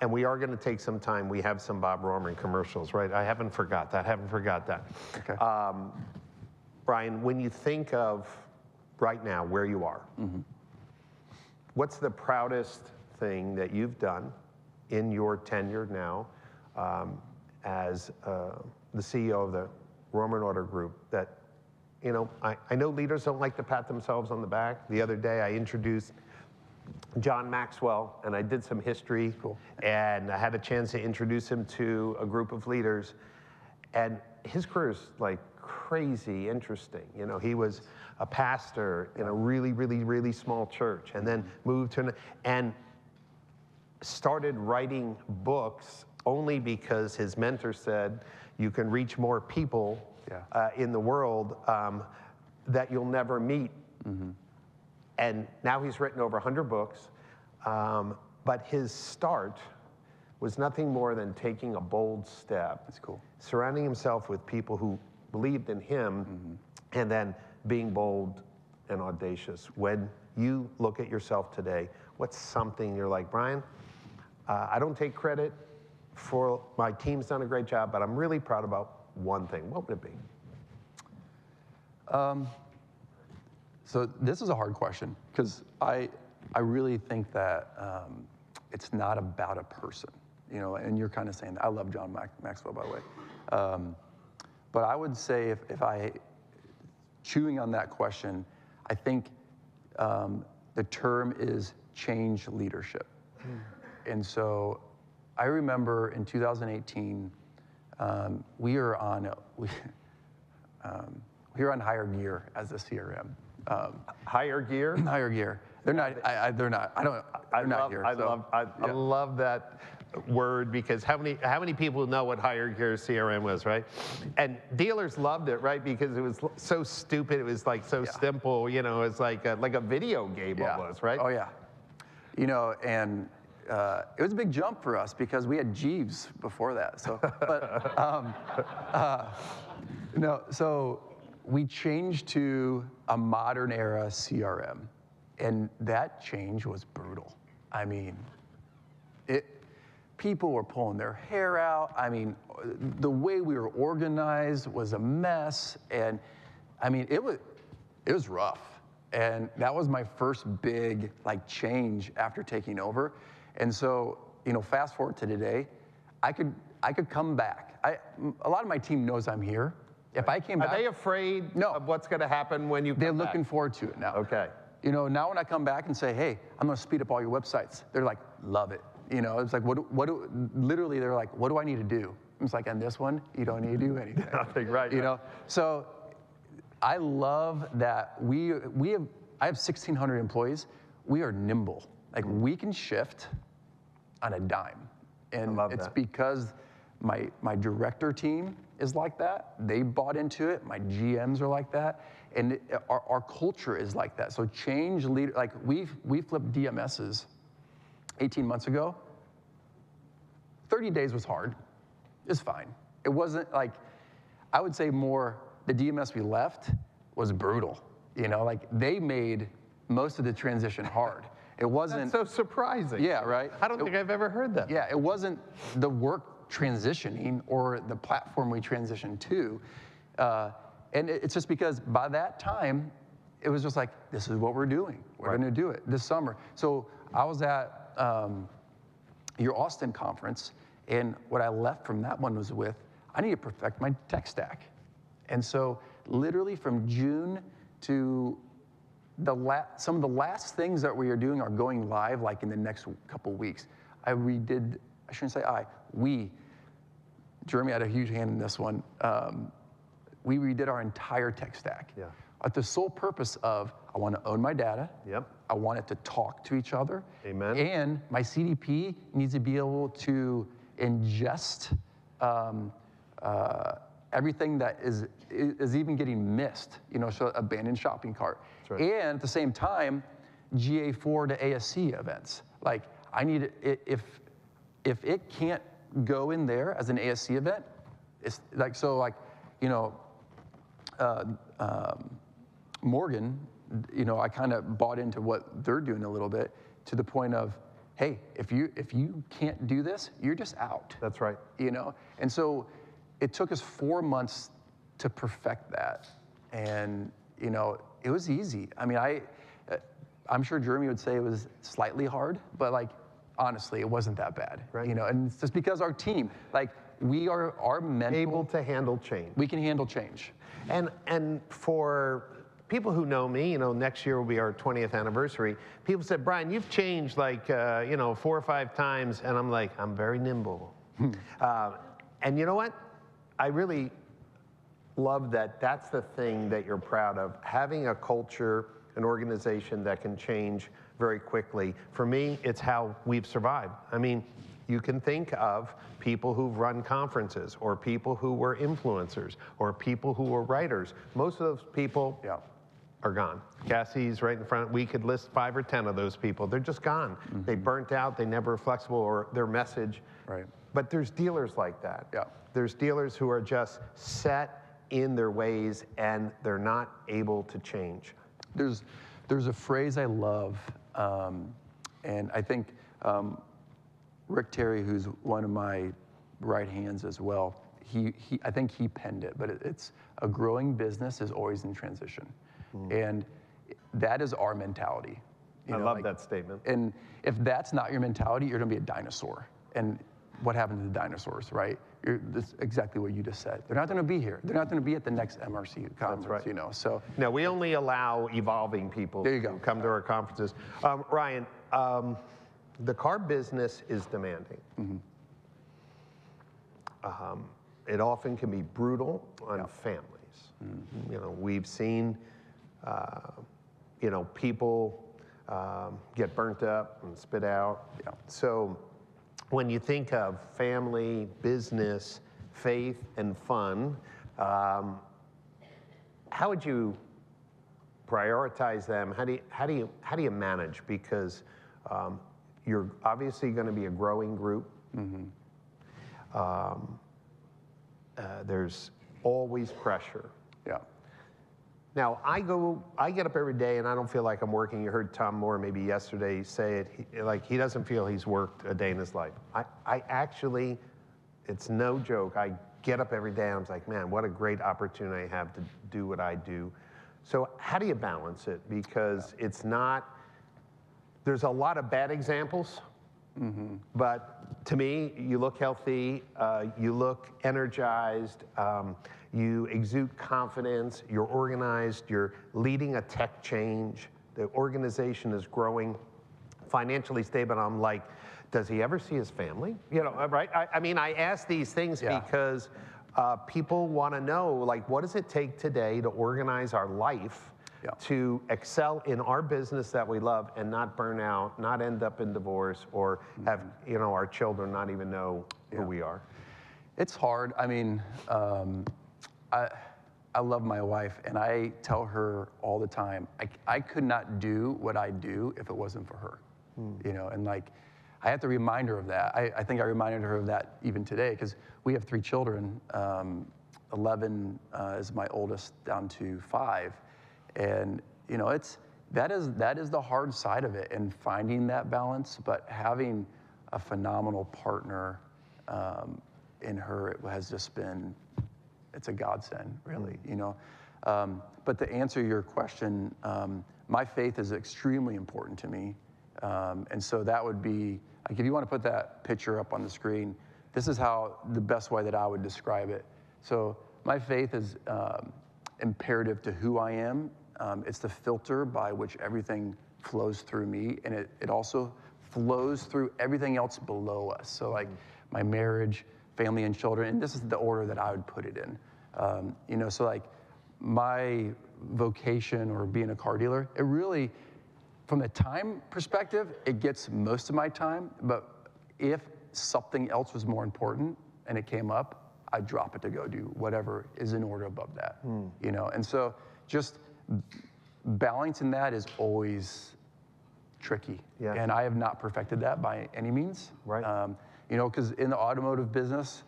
S1: and we are going to take some time. We have some Bob Rohrman commercials, right? I haven't forgot that. Okay. Brian, when you think of right now where you are, what's the proudest thing that you've done in your tenure now as the CEO of the Rohrman Auto Group that, you know, I know leaders don't like to pat themselves on the back. The other day I introduced John Maxwell, and I did some history, and I had a chance to introduce him to a group of leaders, and his career is like crazy interesting. You know, he was a pastor in a really, really, really small church, and then moved to, and started writing books only because his mentor said, you can reach more people in the world that you'll never meet. And now he's written over 100 books, but his start was nothing more than taking a bold step.
S2: That's cool.
S1: Surrounding himself with people who believed in him, and then being bold and audacious. When you look at yourself today, what's something you're like, Brian, I don't take credit for my team's done a great job, but I'm really proud about one thing. What would it be?
S2: So this is a hard question, because I really think that it's not about a person, you know, and you're kind of saying that. I love John Maxwell, by the way. But I would say if I, chewing on that question, I think the term is change leadership. And so I remember in 2018, we were on higher gear as a CRM.
S1: Higher gear?
S2: Higher gear. They're not. They're not. I don't. They're not here.
S1: I love that word, because how many people know what higher gear CRM was, right? And dealers loved it, right? Because it was so stupid. It was like so simple. You know, it's like a video game almost, right?
S2: Oh yeah. You know, and it was a big jump for us because we had Jeeves before that. So, but so we changed to a modern era CRM, and that change was brutal. I mean, people were pulling their hair out. I mean, the way we were organized was a mess, and I mean, it was rough. And that was my first big change after taking over. And so, fast forward to today, I could come back. A lot of my team knows I'm here. If I came back,
S1: Are they afraid of what's going to happen when you come
S2: they're
S1: back?
S2: looking forward to it now.
S1: Okay.
S2: You know, now when I come back and say, hey, I'm going to speed up all your websites, they're like, love it. You know, it's like, literally, they're like, what do I need to do? It's like, on this one, you don't need to do anything.
S1: Nothing, right.
S2: You know, so I love that I have 1,600 employees. We are nimble. Like, we can shift on a dime. And it's because my director team is like that. They bought into it. My GMs are like that. And our culture is like that. So change leader, like we flipped DMSs 18 months ago. 30 days was hard. It's fine. It wasn't like, I would say more, the DMS we left was brutal. You know, like they made most of the transition hard. It wasn't.
S1: That's so surprising.
S2: Yeah, right?
S1: I don't think I've ever heard that.
S2: Yeah, it wasn't the work transitioning or the platform we transitioned to. And it's just because by that time, it was just like, this is what we're doing. We're going to do it this summer. So I was at your Austin conference, and what I left from that one was with, I need to perfect my tech stack. And so literally from June to some of the last things that we are doing are going live like in the next couple weeks. Jeremy had a huge hand in this one. We redid our entire tech stack.
S1: Yeah.
S2: At the sole purpose of, I want to own my data.
S1: Yep.
S2: I want it to talk to each other.
S1: Amen.
S2: And my CDP needs to be able to ingest everything that is even getting missed, you know, so abandoned shopping cart.
S1: That's right.
S2: And at the same time, GA4 to ASC events. Like, I need it, if it can't go in there as an ASC event, it's like, so like, you know, Morgan, you know, I kind of bought into what they're doing a little bit to the point of, hey, if you can't do this, you're just out.
S1: That's right.
S2: You know, and so it took us 4 months to perfect that, and you know, it was easy. I mean, I'm sure Jeremy would say it was slightly hard, but like honestly, it wasn't that bad.
S1: Right.
S2: You know, and it's just because our team, like our mental,
S1: Able to handle change.
S2: we can handle change.
S1: And for people who know me, you know, next year will be our 20th anniversary. People said, Brian, you've changed like, you know, 4 or 5 times. And I'm like, I'm very nimble. And you know what? I really love that. That's the thing that you're proud of. Having a culture, an organization that can change very quickly. For me, it's how we've survived. I mean, you can think of people who've run conferences or people who were influencers or people who were writers. Most of those people are gone. Cassie's right in front. We could list 5 or 10 of those people. They're just gone. Mm-hmm. They burnt out. They never were flexible or their message.
S2: Right.
S1: But there's dealers like that.
S2: Yeah.
S1: There's dealers who are just set in their ways and they're not able to change.
S2: There's a phrase I love, and I think Rick Terry, who's one of my right hands as well, I think he penned it, but it's a growing business is always in transition. And that is our mentality.
S1: I love that statement.
S2: And if that's not your mentality, you're gonna be a dinosaur. And what happened to the dinosaurs, right? That's exactly what you just said. They're not gonna be here. They're not gonna be at the next MRC conference,
S1: right.
S2: you know, so.
S1: No, we only allow evolving people to come to our conferences. Ryan, the car business is demanding. Mm-hmm. It often can be brutal on families. Mm-hmm. You know, we've seen, you know, people get burnt up and spit out. Yeah. So when you think of family, business, faith, and fun, how would you prioritize them? How do you manage? Because you're obviously going to be a growing group. Mm-hmm. There's always pressure.
S2: Yeah.
S1: Now, I get up every day and I don't feel like I'm working. You heard Tom Moore maybe yesterday say it, like he doesn't feel he's worked a day in his life. I actually, it's no joke, I get up every day and I'm like, man, what a great opportunity I have to do what I do. So how do you balance it? Because it's not, there's a lot of bad examples But to me, you look healthy, you look energized, you exude confidence, you're organized, you're leading a tech change, the organization is growing, financially stable. I'm like, does he ever see his family? You know, right? I mean, I ask these things because people want to know, like, what does it take today to organize our life to excel in our business that we love and not burn out, not end up in divorce, or have, you know, our children not even know who we are?
S2: It's hard. I mean, I love my wife, and I tell her all the time, I could not do what I do if it wasn't for her. You know, and like, I have to remind her of that. I think I reminded her of that even today, because we have 3 children. 11 is my oldest, down to 5. And, you know, that is the hard side of it, and finding that balance, but having a phenomenal partner in her, it has just been, it's a godsend, really, you know. But to answer your question, my faith is extremely important to me. And so that would be, like, if you want to put that picture up on the screen, this is how the best way that I would describe it. So my faith is imperative to who I am. It's the filter by which everything flows through me, and it also flows through everything else below us. So like my marriage, family, and children, and this is the order that I would put it in. You know, so like my vocation or being a car dealer, it really, from the time perspective, it gets most of my time, but if something else was more important and it came up, I'd drop it to go do whatever is in order above that, you know? And so just balancing that is always tricky. And I have not perfected that by any means. You know, because in the automotive business,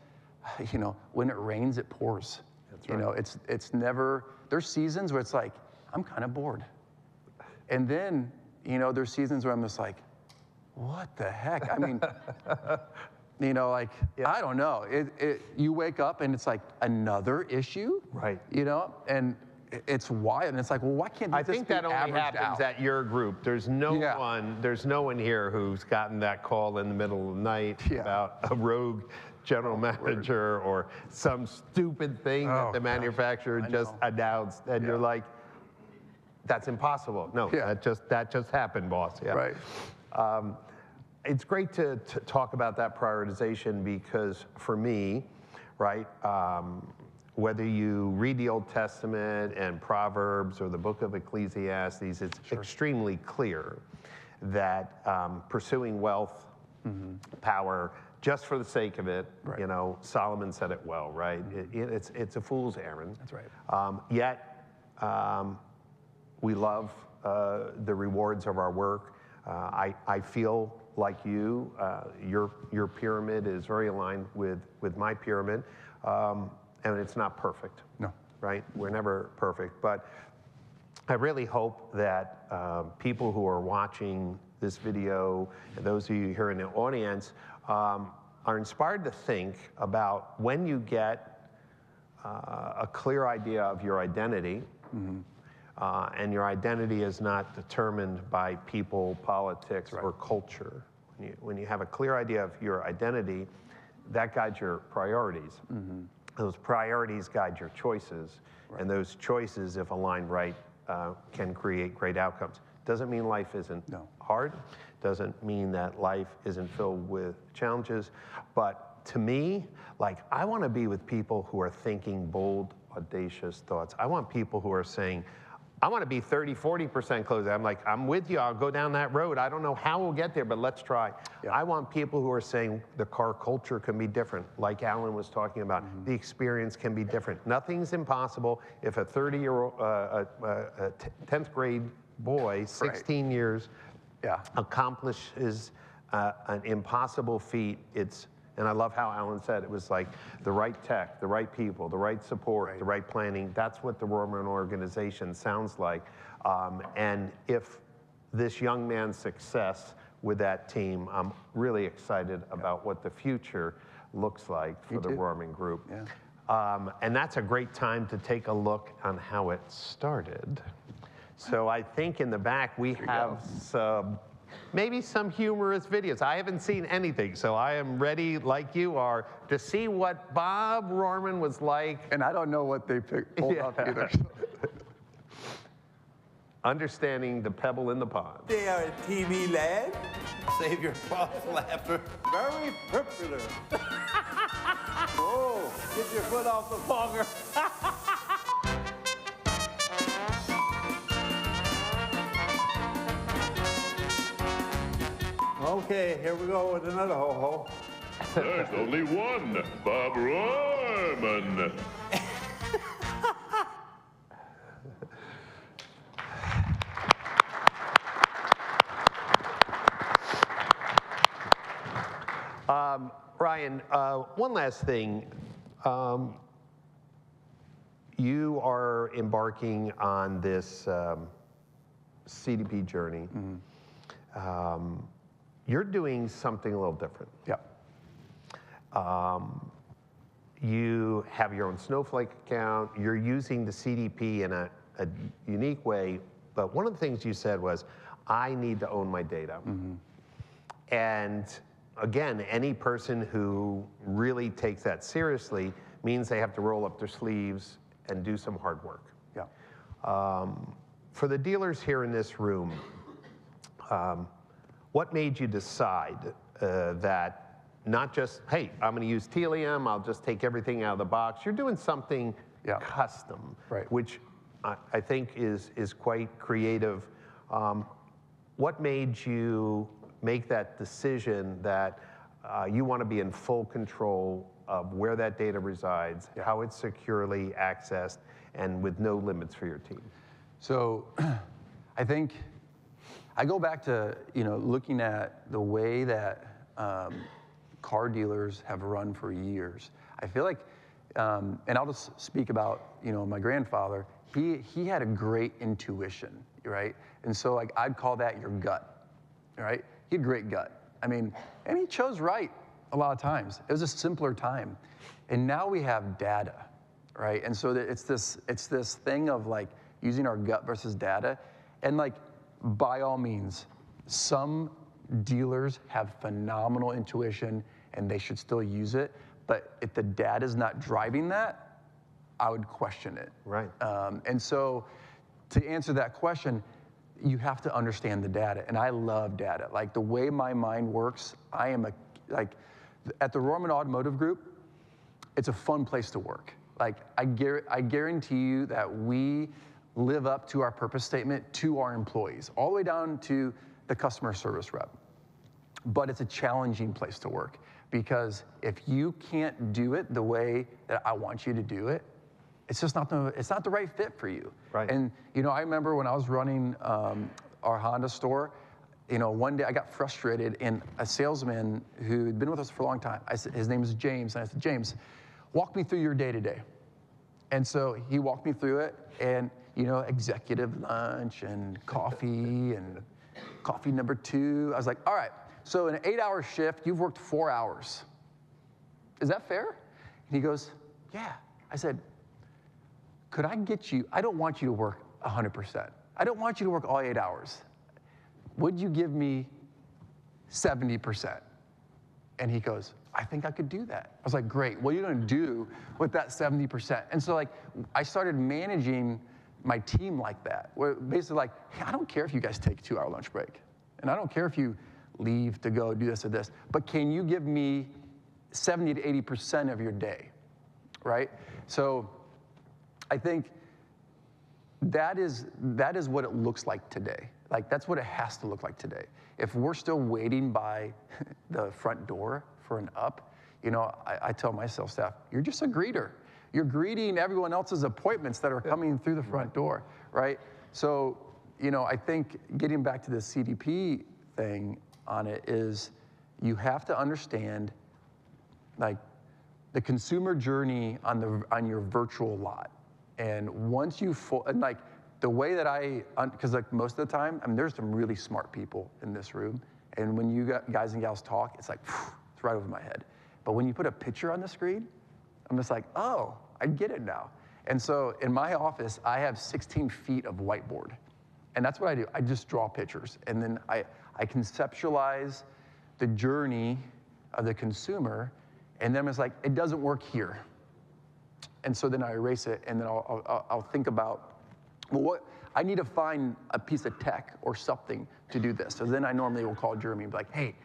S2: you know, when it rains, it pours. You know, it's never, there's seasons where it's like, I'm kind of bored. And then, you know, there's seasons where I'm just like, what the heck? I mean, you know, like, I don't know. You wake up and it's like another issue, you know, and it's wild. And it's like, well, why can't this
S1: I think that only happens at your group. There's no one here who's gotten that call in the middle of the night about a rogue general manager or some stupid thing that the manufacturer just announced, and you're like, that's impossible. No, that just happened, boss. It's great to talk about that prioritization, because for me, whether you read the Old Testament and Proverbs or the book of Ecclesiastes, it's extremely clear that pursuing wealth, power, just for the sake of it, you know, Solomon said it well, right? It's a fool's errand.
S2: That's right.
S1: Yet, we love the rewards of our work. I feel like you, your pyramid is very aligned with my pyramid, and it's not perfect.
S2: No.
S1: Right? We're never perfect, but I really hope that people who are watching this video, and those of you here in the audience, are inspired to think about when you get a clear idea of your identity, and your identity is not determined by people, politics, or culture. When you have a clear idea of your identity, that guides your priorities. Those priorities guide your choices, and those choices, if aligned right, can create great outcomes. Doesn't mean life isn't hard, doesn't mean that life isn't filled with challenges, but to me, like, I want to be with people who are thinking bold, audacious thoughts. I want people who are saying, I want to be 30, 40% closer. I'm like, I'm with you, I'll go down that road. I don't know how we'll get there, but let's try. I want people who are saying the car culture can be different, like Alan was talking about. The experience can be different. Nothing's impossible if a 30-year-old, 10th grade boy, 16 years, accomplishes an impossible feat. And I love how Alan said it was like the right tech, the right people, the right support, the right planning. That's what the Rohrman organization sounds like. And if this young man's success with that team, I'm really excited about what the future looks like for the Rohrman Group. And that's a great time to take a look on how it started. So I think in the back we have some maybe some humorous videos. I haven't seen anything, so I am ready, like you are, to see what Bob Rohrman was like.
S2: And I don't know what they pulled up either.
S1: Understanding the pebble in the pond.
S3: They are a TV land. Save your false laughter. Very popular. Whoa, get your foot off the fogger. Okay, here we go with another ho-ho.
S4: There's only one Bob Rohrman.
S1: Ryan, one last thing. You are embarking on this CDP journey. You're doing something a little different.
S2: Yeah.
S1: You have your own Snowflake account. You're using the CDP in a unique way. But one of the things you said was, I need to own my data. And again, any person who really takes that seriously means they have to roll up their sleeves and do some hard work.
S2: Yeah.
S1: For the dealers here in this room, what made you decide that not just, hey, I'm going to use Telium, I'll just take everything out of the box. You're doing something custom,
S2: Right.
S1: which I think is quite creative. What made you make that decision that you want to be in full control of where that data resides, how it's securely accessed, and with no limits for your team?
S2: So I think I go back to looking at the way that car dealers have run for years. I feel like, and I'll just speak about my grandfather. He had a great intuition, right? And so like I'd call that your gut, right? He had great gut. I mean, and he chose right a lot of times. It was a simpler time, and now we have data, right? And so it's this thing of like using our gut versus data, and like by all means, some dealers have phenomenal intuition and they should still use it. But if the data is not driving that, I would question it.
S1: Right.
S2: And so to answer that question, you have to understand the data. And I love data. Like the way my mind works, I am at the Rohrman Automotive Group, it's a fun place to work. Like I guarantee you that we live up to our purpose statement to our employees, all the way down to the customer service rep. But it's a challenging place to work, because if you can't do it the way that I want you to do it, it's just not the right fit for you.
S1: Right.
S2: And I remember when I was running our Honda store, one day I got frustrated, and a salesman who had been with us for a long time, his name is James, and I said, James, walk me through your day-to-day. And so he walked me through it, and executive lunch and coffee number 2. I was like, all right, so in an 8-hour shift, you've worked 4 hours. Is that fair? And he goes, yeah. I said, could I get you, I don't want you to work 100%. I don't want you to work all 8 hours. Would you give me 70%? And he goes, I think I could do that. I was like, great. What are you going to do with that 70%? And so like, I started managing my team like that, where basically like, hey, I don't care if you guys take a 2-hour lunch break, and I don't care if you leave to go do this or this, but can you give me 70 to 80% of your day, right? So I think that is what it looks like today. Like that's what it has to look like today. If we're still waiting by the front door for an up, I tell my sales staff, you're just a greeter. You're greeting everyone else's appointments that are coming through the front door, right? So, I think getting back to the CDP thing on it is you have to understand like the consumer journey on your virtual lot. And once you, and like the way that because like most of the time, I mean, there's some really smart people in this room. And when you guys and gals talk, it's like, it's right over my head. But when you put a picture on the screen, I'm just like, oh, I get it now. And so in my office, I have 16 feet of whiteboard. And that's what I do. I just draw pictures. And then I I conceptualize the journey of the consumer, and then it's like, it doesn't work here. And so then I erase it, and then I'll think about, well, I need to find a piece of tech or something to do this. So then I normally will call Jeremy and be like, hey,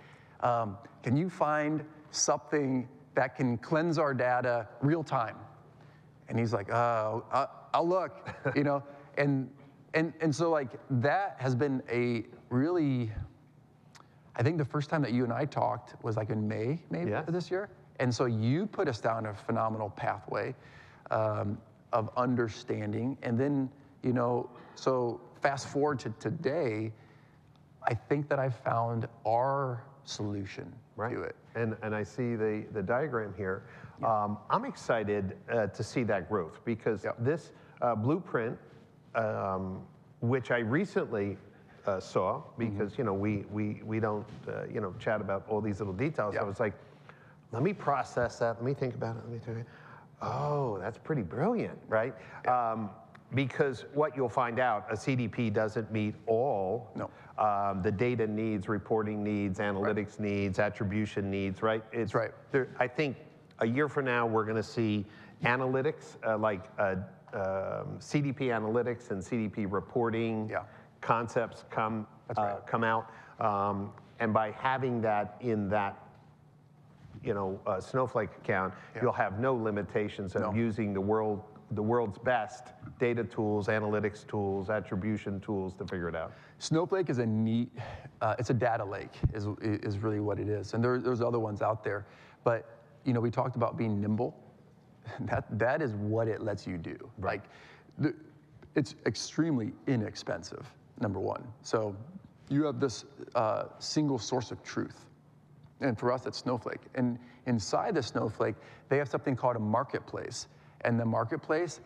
S2: can you find something that can cleanse our data real time? And he's like, oh, I'll look, you know? And so like that has been a really, I think the first time that you and I talked was like in May, maybe, of this year. And so you put us down a phenomenal pathway of understanding. And then, you know, so fast forward to today, I think that I've found our solution to it.
S1: And I see the diagram here. I'm excited to see that growth because this blueprint, which I recently saw, because you know we don't you know chat about all these little details. I was like, let me process that. Let me think about it. Let me think. Oh, that's pretty brilliant, right? Because what you'll find out, a CDP doesn't meet all the data needs, reporting needs, analytics needs, attribution needs, right? It's there, I think a year from now, we're going to see analytics, like CDP analytics and CDP reporting concepts come out. And by having that in that Snowflake account, you'll have no limitations of using the world's best data tools, analytics tools, attribution tools to figure it out. Snowflake is a neat,
S2: it's a data lake is really what it is. And there's other ones out there. But, you know, we talked about being nimble. That is what it lets you do. Like, it's extremely inexpensive, number one. So you have this single source of truth. And for us, it's Snowflake. And inside the Snowflake, they have something called a marketplace. And the marketplace,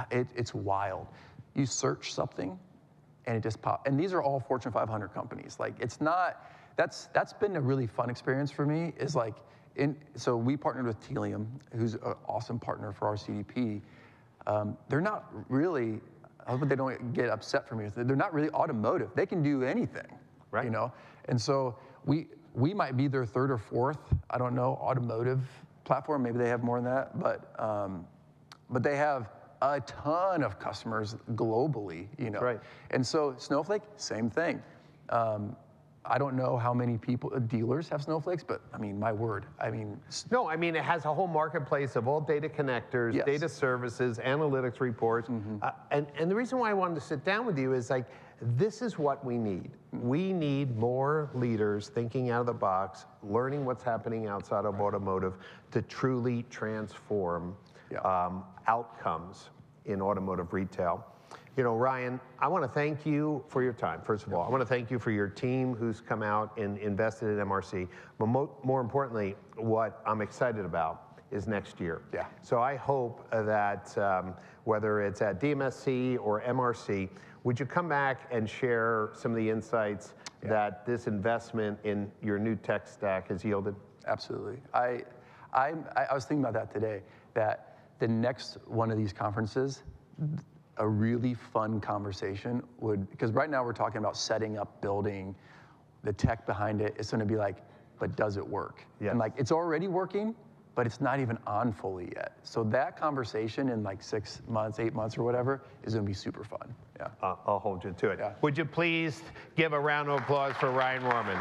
S2: it's wild. You search something, and it just pops. And these are all Fortune 500 companies. Like, it's not, that's been a really fun experience for me, is like, so we partnered with Telium, who's an awesome partner for our CDP. They're not really, I hope they don't get upset for me, they're not really automotive. They can do anything, you know? And so we might be their third or fourth, I don't know, automotive platform. Maybe they have more than that, but they have a ton of customers globally, you know. And so Snowflake, same thing. I don't know how many dealers have Snowflakes, but I mean, my word, I mean.
S1: No, I mean, it has a whole marketplace of all data connectors, data services, analytics reports. And the reason why I wanted to sit down with you is like, this is what we need. We need more leaders thinking out of the box, learning what's happening outside of automotive to truly transform outcomes in automotive retail. You know, Ryan, I want to thank you for your time, first of all. I want to thank you for your team who's come out and invested in MRC. But more importantly, what I'm excited about is next year. So I hope that whether it's at DMSC or MRC, would you come back and share some of the insights that this investment in your new tech stack has yielded?
S2: Absolutely. I was thinking about that today, that the next one of these conferences, a really fun conversation because right now we're talking about setting up, building, the tech behind it. It's going to be like, but does it work? And like, it's already working, but it's not even on fully yet. So that conversation in like 6 months, 8 months or whatever is going to be super fun.
S1: I'll hold you to it. Would you please give a round of applause for Ryan Rohrman?